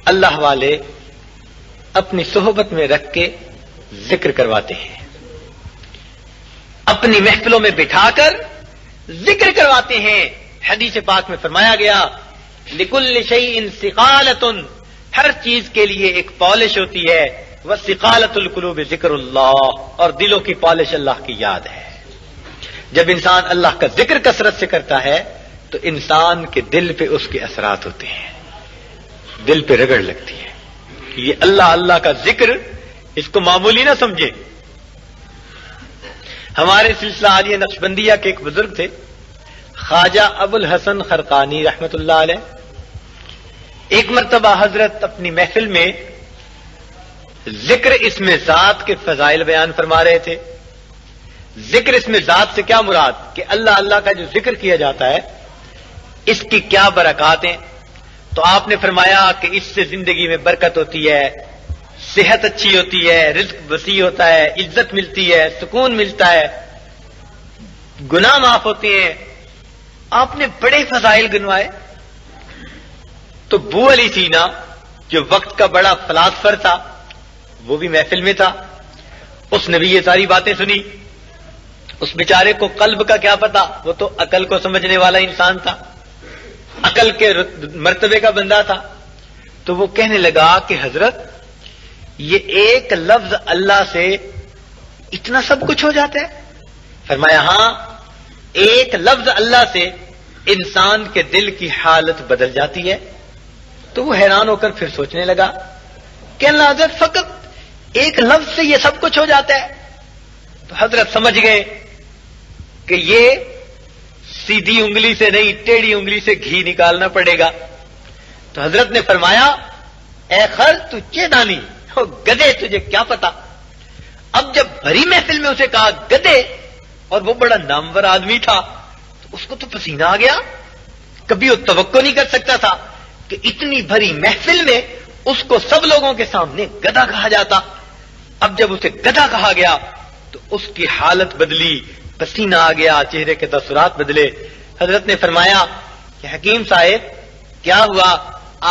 اللہ والے اپنی صحبت میں رکھ کے ذکر کرواتے ہیں، اپنی محفلوں میں بٹھا کر ذکر کرواتے ہیں۔ حدیث پاک میں فرمایا گیا لِكُلِّ شَيْءٍ ثِقَالَةٌ، ہر چیز کے لیے ایک پالش ہوتی ہے، وَثِقَالَةُ الْقُلُوبِ ذِكْرُ اللَّهِ، اور دلوں کی پالش اللہ کی یاد ہے۔ جب انسان اللہ کا ذکر کثرت سے کرتا ہے تو انسان کے دل پہ اس کے اثرات ہوتے ہیں، دل پہ رگڑ لگتی ہے۔ یہ اللہ اللہ کا ذکر اس کو معمولی نہ سمجھے۔ ہمارے سلسلہ عالیہ نقشبندیہ کے ایک بزرگ تھے خواجہ ابو الحسن خرقانی رحمت اللہ علیہ۔ ایک مرتبہ حضرت اپنی محفل میں ذکر اسم ذات کے فضائل بیان فرما رہے تھے۔ ذکر اسم ذات سے کیا مراد کہ اللہ اللہ کا جو ذکر کیا جاتا ہے اس کی کیا برکات ہیں، تو آپ نے فرمایا کہ اس سے زندگی میں برکت ہوتی ہے، صحت اچھی ہوتی ہے، رزق وسیع ہوتا ہے، عزت ملتی ہے، سکون ملتا ہے، گناہ معاف ہوتے ہیں۔ آپ نے بڑے فضائل گنوائے۔ تو ابو علی سینا جو وقت کا بڑا فلاسفر تھا وہ بھی محفل میں تھا، اس نے بھی یہ ساری باتیں سنی۔ اس بیچارے کو قلب کا کیا پتا، وہ تو عقل کو سمجھنے والا انسان تھا، عقل کے مرتبے کا بندہ تھا۔ تو وہ کہنے لگا کہ حضرت یہ ایک لفظ اللہ سے اتنا سب کچھ ہو جاتا ہے؟ فرمایا ہاں، ایک لفظ اللہ سے انسان کے دل کی حالت بدل جاتی ہے۔ تو وہ حیران ہو کر پھر سوچنے لگا کہ اللہ حضرت فقط ایک لفظ سے یہ سب کچھ ہو جاتا ہے؟ تو حضرت سمجھ گئے کہ یہ سیدھی انگلی سے نہیں ٹیڑھی انگلی سے گھی نکالنا پڑے گا۔ تو حضرت نے فرمایا اے خر تو چیدانی، گدے تجھے کیا پتا۔ اب جب بھری محفل میں اسے کہا گدے، اور وہ بڑا نامور آدمی تھا، تو اس کو تو پسینہ آ گیا۔ کبھی وہ توقع نہیں کر سکتا تھا کہ اتنی بھری محفل میں اس کو سب لوگوں کے سامنے گدھا کہا جاتا۔ اب جب اسے گدھا کہا گیا تو اس کی حالت بدلی، پسینہ آ گیا، چہرے کے تاثرات بدلے۔ حضرت نے فرمایا کہ حکیم صاحب کیا ہوا،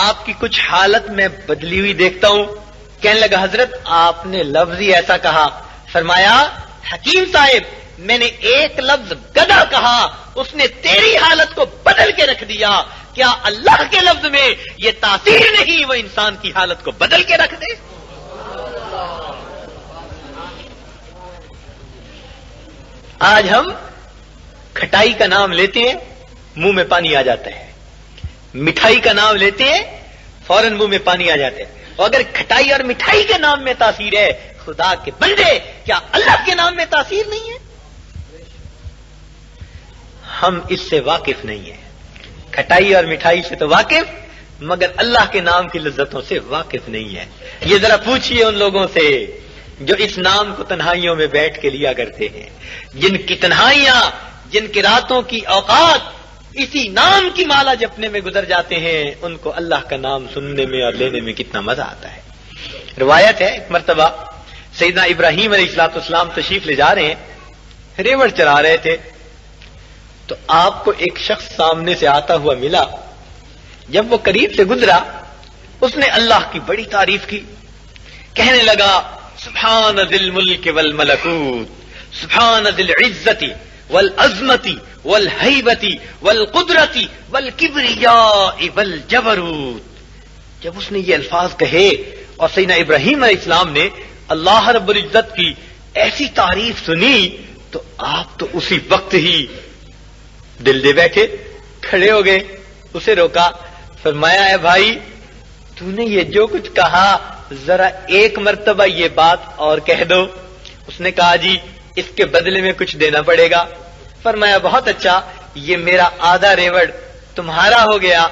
آپ کی کچھ حالت میں بدلی ہوئی دیکھتا ہوں۔ کہنے لگا حضرت آپ نے لفظ ہی ایسا کہا۔ فرمایا حکیم صاحب میں نے ایک لفظ گدھا کہا، اس نے تیری حالت کو بدل کے رکھ دیا۔ کیا اللہ کے لفظ میں یہ تاثیر نہیں وہ انسان کی حالت کو بدل کے رکھ دے؟ آج ہم کھٹائی کا نام لیتے ہیں منہ میں پانی آ جاتا ہے، مٹھائی کا نام لیتے ہیں فوراً منہ میں پانی آ جاتا ہے۔ اور اگر کھٹائی اور مٹھائی کے نام میں تاثیر ہے، خدا کے بندے کیا اللہ کے نام میں تاثیر نہیں ہے؟ ہم اس سے واقف نہیں ہیں، کھٹائی اور مٹھائی سے تو واقف، مگر اللہ کے نام کی لذتوں سے واقف نہیں ہے۔ یہ ذرا پوچھئے ان لوگوں سے جو اس نام کو تنہائیوں میں بیٹھ کے لیا کرتے ہیں، جن کی تنہائیاں، جن کی راتوں کی اوقات اسی نام کی مالا جپنے میں گزر جاتے ہیں، ان کو اللہ کا نام سننے میں اور لینے میں کتنا مزہ آتا ہے۔ روایت ہے ایک مرتبہ سیدنا ابراہیم علیہ السلام تشریف لے جا رہے ہیں، ریوڑ چرا رہے تھے، تو آپ کو ایک شخص سامنے سے آتا ہوا ملا۔ جب وہ قریب سے گزرا اس نے اللہ کی بڑی تعریف کی، کہنے لگا سبحان ذی الملک والملکوت، سبحان ذی العزت والعظمت والہیبت والقدرت والکبریاء والجبروت۔ جب اس نے یہ الفاظ کہے اور سیدنا ابراہیم علیہ السلام نے اللہ رب العزت کی ایسی تعریف سنی تو آپ تو اسی وقت ہی دل دے بیٹھے، کھڑے ہو گئے، اسے روکا، فرمایا اے بھائی تو نے یہ جو کچھ کہا ذرا ایک مرتبہ یہ بات اور کہہ دو۔ اس نے کہا جی اس کے بدلے میں کچھ دینا پڑے گا۔ فرمایا بہت اچھا، یہ میرا آدھا ریوڑ تمہارا ہو گیا،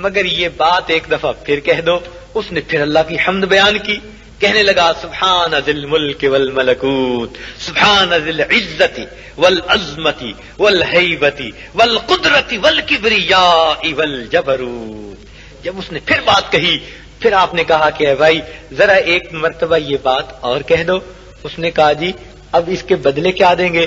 مگر یہ بات ایک دفعہ پھر کہہ دو۔ اس نے پھر اللہ کی حمد بیان کی، کہنے لگا سبحان ذی الملک والملکوت، سبحان ذی العزت والعظمت والہیبت والقدرت والکبریاء والجبروت۔ جب اس نے پھر بات کہی پھر آپ نے کہا کہ اے بھائی ذرا ایک مرتبہ یہ بات اور کہہ دو۔ اس نے کہا جی اب اس کے بدلے کیا دیں گے؟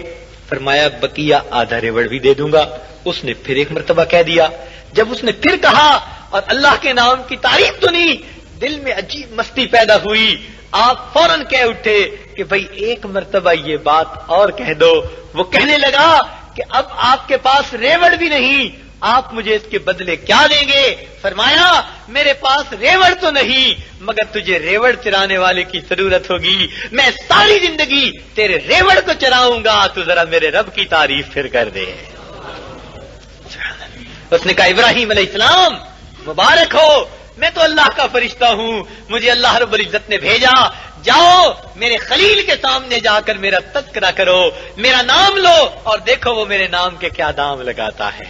فرمایا بقیہ آدھا ریوڑ بھی دے دوں گا۔ اس نے پھر ایک مرتبہ کہہ دیا۔ جب اس نے پھر کہا اور اللہ کے نام کی تعریف سنی، دل میں عجیب مستی پیدا ہوئی. آپ فوراً کہہ اٹھے کہ بھئی ایک مرتبہ یہ بات اور کہہ دو. وہ کہنے لگا کہ اب آپ کے پاس ریوڑ بھی نہیں, آپ مجھے اس کے بدلے کیا دیں گے؟ فرمایا میرے پاس ریوڑ تو نہیں, مگر تجھے ریوڑ چرانے والے کی ضرورت ہوگی. میں ساری زندگی تیرے ریوڑ کو چراؤں گا, تو ذرا میرے رب کی تعریف پھر کر دے. اس نے کہا ابراہیم علیہ السلام مبارک ہو, میں تو اللہ کا فرشتہ ہوں, مجھے اللہ رب العزت نے بھیجا. جاؤ میرے خلیل کے سامنے جا کر میرا تذکرہ کرو, میرا نام لو, اور دیکھو وہ میرے نام کے کیا دام لگاتا ہے.